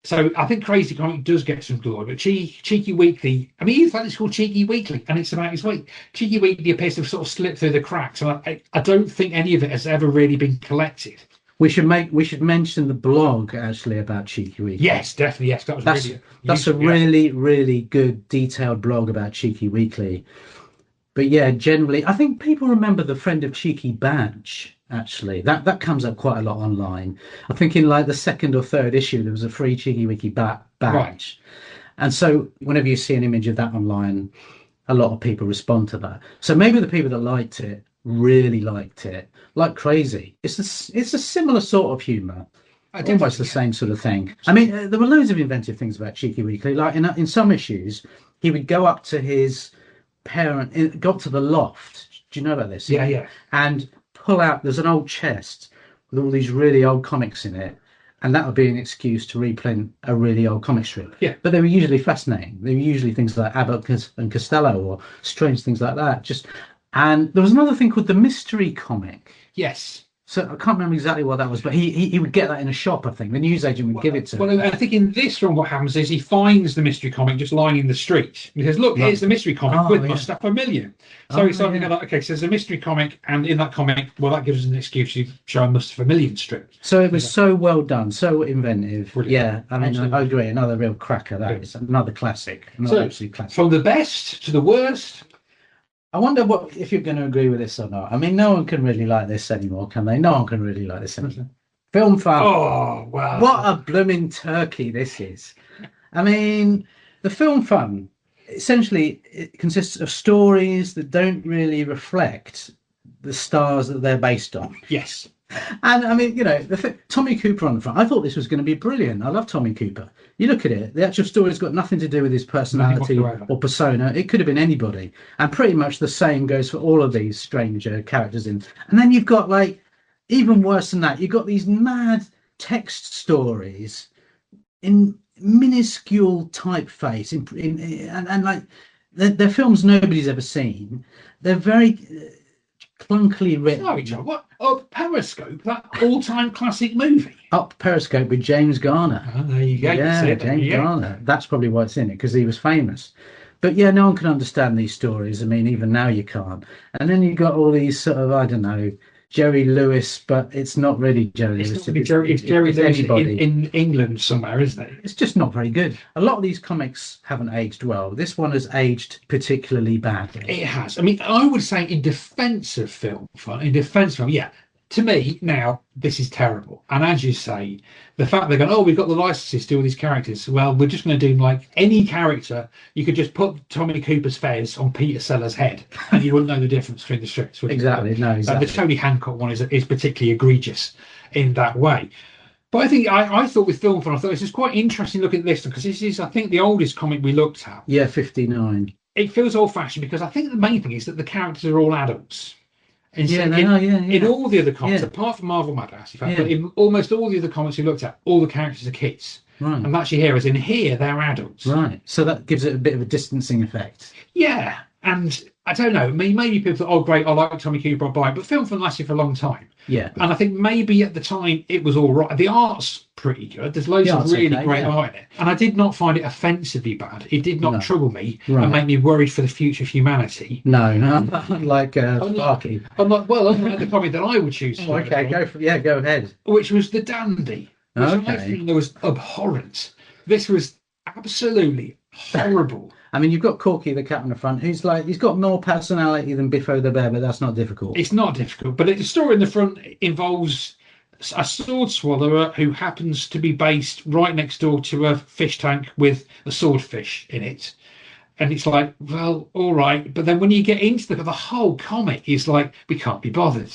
So I think Crazy Comic does get some glory, but Cheeky Weekly, I mean, in fact, it's called Cheeky Weekly, and it's about his week. Cheeky Weekly appears to have sort of slipped through the cracks, and I don't think any of it has ever really been collected. We should mention the blog actually about Cheeky Weekly. Yes, definitely. Yes, that was really that's a useful, really good detailed blog about Cheeky Weekly. But yeah, generally, I think people remember the Friend of Cheeky badge. Actually, that comes up quite a lot online. I think in like the second or third issue, there was a free Cheeky Weekly badge, Right. and so whenever you see an image of that online, a lot of people respond to that. So maybe the people that liked it really liked it like crazy. It's a similar sort of humour. Almost the same sort of thing. I mean, there were loads of inventive things about Cheeky Weekly. Like in some issues, he would go up to his parent, go up to the loft. Do you know about this? Yeah, yeah. And pull out. There's an old chest with all these really old comics in it, and that would be an excuse to reprint a really old comic strip. Yeah. But they were usually fascinating. They were usually things like Abbott and Costello or strange things like that. And there was another thing called the mystery comic. Yes. So I can't remember exactly what that was, but he would get that in a shop, I think. The newsagent would give it to him. Well, I think in this one, what happens is he finds the mystery comic just lying in the street. He says, "Look, here's the mystery comic with Must Up a Million." So he's something like, okay, so there's a mystery comic, and in that comic, well, that gives us an excuse to show a Must Up a Million strip. So it was so well done, so inventive. Brilliant. Yeah, I mean, I agree. Another real cracker. That is another classic. Another absolute classic. From the best to the worst. I wonder if you're going to agree with this or not. I mean, no one can really like this anymore, can they? No one can really like this anymore. Film Fun. Oh, wow. What a blooming turkey this is. I mean, the Film Fun, essentially, it consists of stories that don't really reflect the stars that they're based on. Yes. And I mean, Tommy Cooper on the front. I thought this was going to be brilliant. I love Tommy Cooper. You look at it, the actual story's got nothing to do with his personality or persona. It could have been anybody. And pretty much the same goes for all of these strange characters in. And then you've got, like, even worse than that, you've got these mad text stories in minuscule typeface and like they're films nobody's ever seen. They're very clunkily written. Sorry, John. What? Oh, Periscope, that all-time classic movie. Up Periscope with James Garner. Oh, there you go. Yeah, James Garner. That's probably why it's in it, because he was famous. But yeah, no one can understand these stories. I mean, even now you can't. And then you've got all these sort of, I don't know, Jerry Lewis, but it's not really Jerry Lewis. It's Jerry Lewis in England somewhere, isn't it? It's just not very good. A lot of these comics haven't aged well. This one has aged particularly badly. It has. I mean, I would say in defence of Film Fun, yeah. To me, now, this is terrible. And as you say, the fact they're going, oh, we've got the licenses to do all these characters. Well, we're just going to do, like, any character. You could just put Tommy Cooper's fez on Peter Sellers' head, and you wouldn't know the difference between the strips. Exactly, no, exactly. The Tony Hancock one is particularly egregious in that way. But I think, I thought with Film Fun, I thought this is quite interesting looking at this, because this is, I think, the oldest comic we looked at. Yeah, 59. It feels old-fashioned, because I think the main thing is that the characters are all adults. In all the other comics, apart from Marvel Madhouse, in fact, but in almost all the other comics we looked at, all the characters are kids. Right. And actually here, as in here, they're adults. Right. So that gives it a bit of a distancing effect. Yeah. And I don't know, maybe people thought, oh, great, I like Tommy Cooper, I'll buy it. But Film Fun lasted for a long time. Yeah. And I think maybe at the time it was all right. The art's pretty good. There's loads of really great art in it. And I did not find it offensively bad. It did not trouble me and make me worried for the future of humanity. No, like Sparky. Unlike the comic that I would choose. Okay, go ahead. Which was The Dandy. Which I think was abhorrent. This was absolutely horrible. I mean, you've got Corky the cat on the front, who's like, he's got more personality than Biffo the bear, but that's not difficult. It's not difficult, but the story in the front involves a sword swallower who happens to be based right next door to a fish tank with a swordfish in it. And it's like, well, all right. But then when you get into the whole comic is like, we can't be bothered.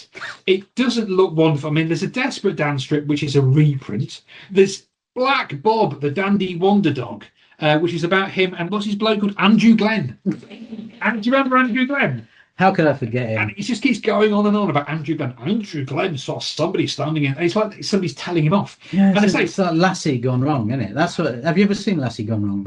It doesn't look wonderful. I mean, there's a Desperate Dan strip, which is a reprint. There's Black Bob, the Dandy Wonder Dog, which is about him and what's his bloke called? Andrew Glenn. And do you remember Andrew Glenn? How could I forget him? And it just keeps going on and on about Andrew Glenn. Andrew Glenn saw somebody standing in. And it's like somebody's telling him off. Yeah, and it's like Lassie gone wrong, isn't it? That's what. Have you ever seen Lassie gone wrong?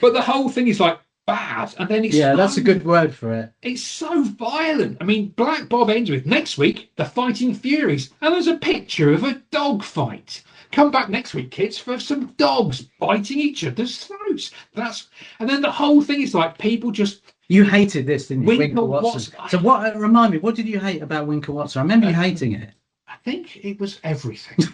But the whole thing is like bad, and then it's that's a good word for it. It's so violent. I mean, Black Bob ends with next week the Fighting Furies, and there's a picture of a dog fight. come back next week, kids, for some dogs biting each other's throats. And then the whole thing is like people just. You hated this, didn't you? Winkle Watson. So what? Remind me, what did you hate about Winkle Watson? I remember you hating it. I think it was everything.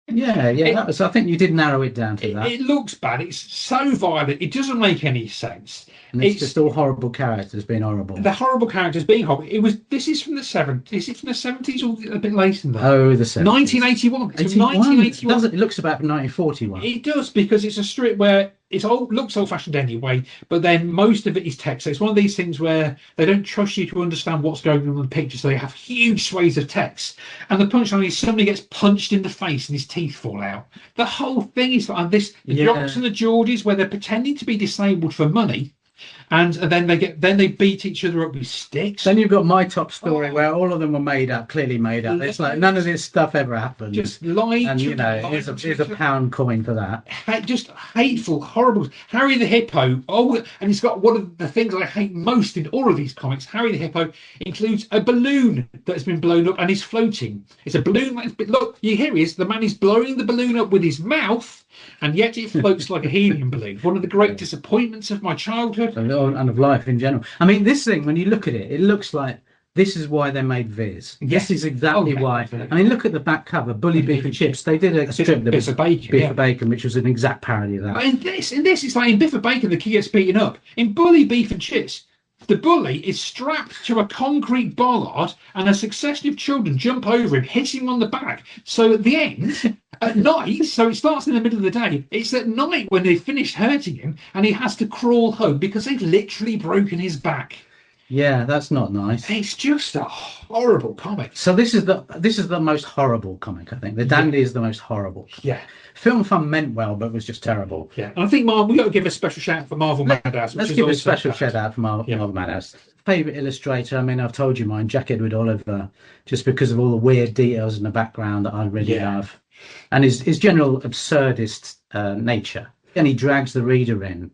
Yeah, I think you did narrow it down to that. It looks bad. It's so violent. It doesn't make any sense. And it's just all horrible characters being horrible. The horrible characters being horrible. This is from the 70s. Is it from the 70s or a bit later than that? Oh, the 70s. 1981. It's from 1981. It looks about 1941. It does, because it's a strip where looks old-fashioned anyway, but then most of it is text. So it's one of these things where they don't trust you to understand what's going on in the picture, so they have huge swathes of text. And the punchline is somebody gets punched in the face and his teeth fall out. The whole thing is like this: the Jocks and the Geordies, where they're pretending to be disabled for money. And then they beat each other up with sticks. Then you've got My Top Story, where all of them were made up, clearly made up. It's like none of this stuff ever happened. Just lying. And here's a pound coin for that. Just hateful, horrible. Harry the Hippo. Oh, and it's got one of the things I hate most in all of these comics. Harry the Hippo includes a balloon that has been blown up and is floating. It's a balloon. Look, here he is. The man is blowing the balloon up with his mouth, and yet it floats like a helium balloon. One of the great disappointments of my childhood. And of life in general. I mean, this thing, when you look at it, it looks like this is why they made Viz. Yes. This is exactly why. I mean, look at the back cover, Bully Beef and Chips. They did a strip that was Bacon, which was an exact parody of that. In this, it's like in Biff and Bacon, the kid gets beaten up. In Bully Beef and Chips, the bully is strapped to a concrete bollard, and a succession of children jump over him, hitting him on the back. So at the end, at night, so it starts in the middle of the day, it's at night when they've finished hurting him, and he has to crawl home because they've literally broken his back. Yeah, that's not nice. It's just a horrible comic. So this is the most horrible comic, I think. The Dandy is the most horrible. Yeah. Film Fun meant well, but was just terrible. Yeah. And I think we got to give a special shout out for Marvel Madhouse. Let's give a special shout out for Marvel Madhouse. Favourite illustrator, I mean, I've told you mine, Jack Edward Oliver, just because of all the weird details in the background that I really love. And his general absurdist nature. And he drags the reader in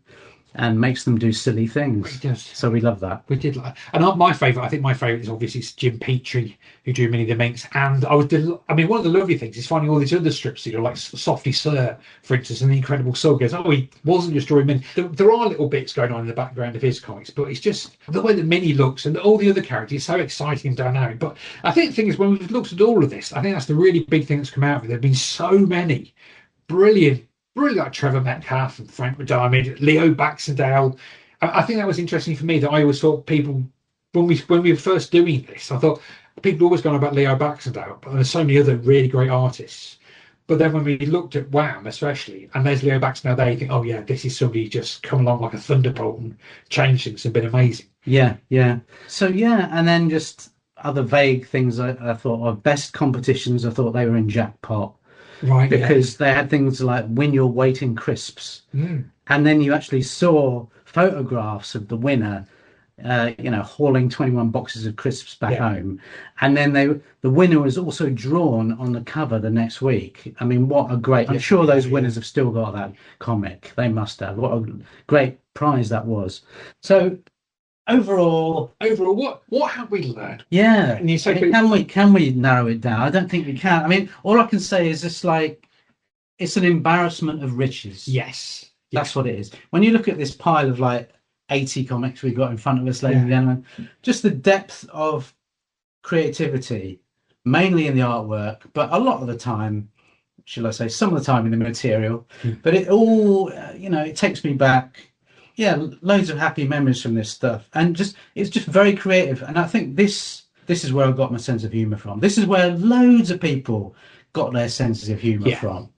and makes them do silly things. He does. So we love that. We did like, and my favourite, I think my favourite is obviously Jim Petrie, who drew Minnie the Minx. And one of the lovely things is finding all these other strips, like Softy Sir, for instance, and The Incredible Soul goes, he wasn't just drawing Minnie. There are little bits going on in the background of his comics, but it's just the way that Minnie looks and all the other characters is so exciting and dynamic. But I think the thing is, when we've looked at all of this, I think that's the really big thing that's come out of it. There have been so many brilliant, like Trevor Metcalf and Frank McDiarmid, Leo Baxendale. I think that was interesting for me, that I always thought people, when we were first doing this, I thought people always gone about Leo Baxendale, but there's so many other really great artists. But then when we looked at Wham, especially, and there's Leo Baxendale there, you think, oh yeah, this is somebody just come along like a thunderbolt and changed things and been amazing. Yeah. So and then just other vague things I thought of. Best competitions, I thought they were in Jackpot. Right, because they had things like Win Your Weight in Crisps. And then you actually saw photographs of the winner, hauling 21 boxes of crisps back home. And then the winner was also drawn on the cover the next week. I mean, what a great... I'm sure those winners have still got that comic. They must have. What a great prize that was. So... Overall, what have we learned? Yeah, and you say, can we narrow it down? I don't think we can. I mean, all I can say is it's an embarrassment of riches. Yes, that's what it is. When you look at this pile of 80 comics we've got in front of us, ladies and gentlemen, just the depth of creativity, mainly in the artwork, but a lot of the time, shall I say, some of the time in the material. But it all, it takes me back. Yeah, loads of happy memories from this stuff, and it's just very creative. And I think this is where I got my sense of humour from. This is where loads of people got their senses of humour from.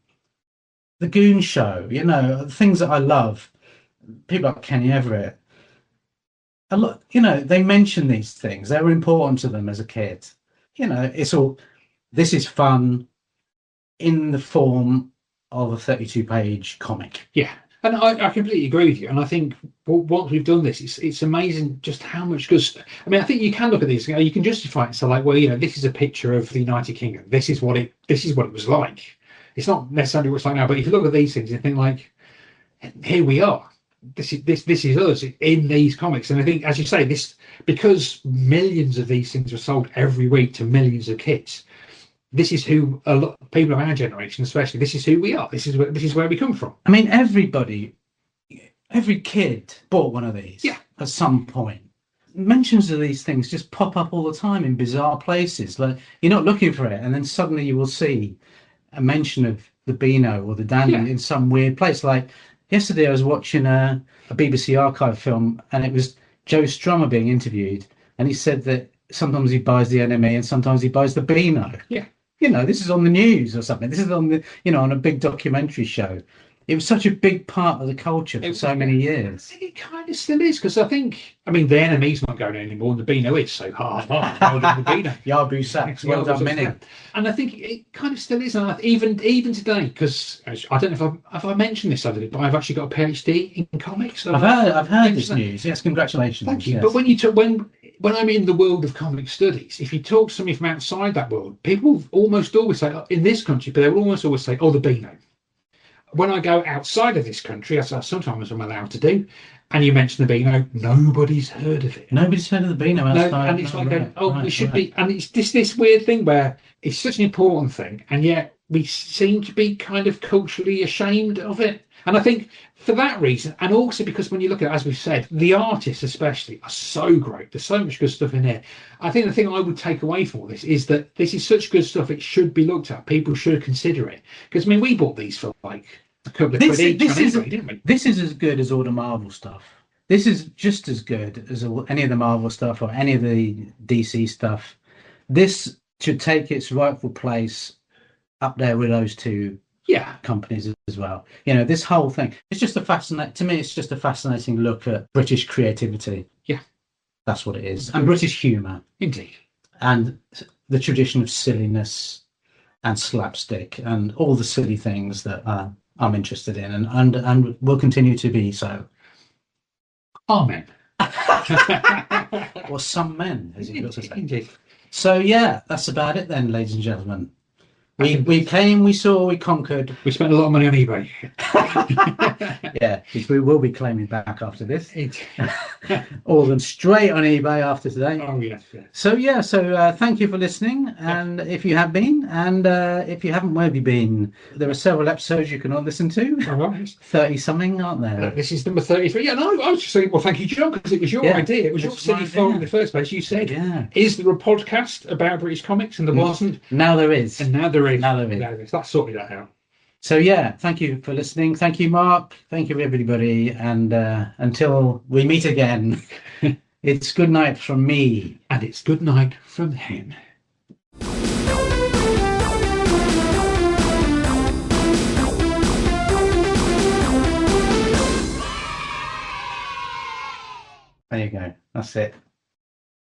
The Goon Show, the things that I love. People like Kenny Everett. A lot, they mention these things. They were important to them as a kid. It's all. This is fun in the form of a 32-page comic. Yeah. And I completely agree with you. And I think once we've done this, it's amazing just how much good. I mean, I think you can look at these. You can justify it. So, this is a picture of the United Kingdom. This is what it was like. It's not necessarily what it's like now, but if you look at these things, you think here we are. This is us in these comics. And I think, as you say, this because millions of these things were sold every week to millions of kids. this is who a lot of people of our generation, especially, this is who we are. This is where we come from. I mean, every kid bought one of these at some point. Mentions of these things just pop up all the time in bizarre places. Like, you're not looking for it, and then suddenly you will see a mention of the Beano or the Dandy in some weird place. Like yesterday, I was watching a BBC archive film, and it was Joe Strummer being interviewed, and he said that sometimes he buys the NME and sometimes he buys the Beano. Yeah. You know, this is on the news or something. This is on the, on a big documentary show. It was such a big part of the culture for so many years. It kind of still is, because the NME's not going anymore, and the Beano is so hard. The Beano. Yabu Sachs, well done, Minnie. And I think it kind of still is, and even today, because I don't know if I mentioned this other day, but I've actually got a PhD in comics. I've heard this news. Yes, congratulations. Thank you. Yes. But when I'm in the world of comic studies, if you talk to somebody from outside that world, people almost always say, in this country, but they will almost always say, the Beano. When I go outside of this country, as sometimes I'm allowed to do, and you mention the Beano, nobody's heard of it. Nobody's heard of the Beano outside. And it's we should be. And it's this weird thing where it's such an important thing, and yet we seem to be kind of culturally ashamed of it. And I think for that reason, and also because when you look at it, as we've said, the artists especially are so great. There's so much good stuff in here. I think the thing I would take away from all this is that this is such good stuff, it should be looked at. People should consider it. Because, we bought these for like a couple of quid each on eBay, didn't we? This is as good as all the Marvel stuff. This is just as good as any of the Marvel stuff or any of the DC stuff. This should take its rightful place up there with those two companies as well. This whole thing, it's just to me, it's just a fascinating look at British creativity. Yeah. That's what it is. And British humour. Indeed. And the tradition of silliness and slapstick and all the silly things that I'm interested in and will continue to be so. Amen. Or some men, as you've got to say. Indeed. So, that's about it then, ladies and gentlemen. We came, we saw, we conquered. We spent a lot of money on eBay. We will be claiming back after this. All of them straight on eBay after today. Oh, yes. So, thank you for listening. And if you have been, and if you haven't, where have you been? There are several episodes you can all listen to. All right. 30-something, aren't there? This is number 33. Yeah, no, I was just saying, well, thank you, John, because it was your idea. It was your silly thought in the first place. You said, is there a podcast about British comics? And there wasn't. Now there is. And now there is. Now there is. That's sorted that out. So, thank you for listening. Thank you, Mark. Thank you, everybody. And until we meet again, it's good night from me. And it's good night from him. There you go. That's it.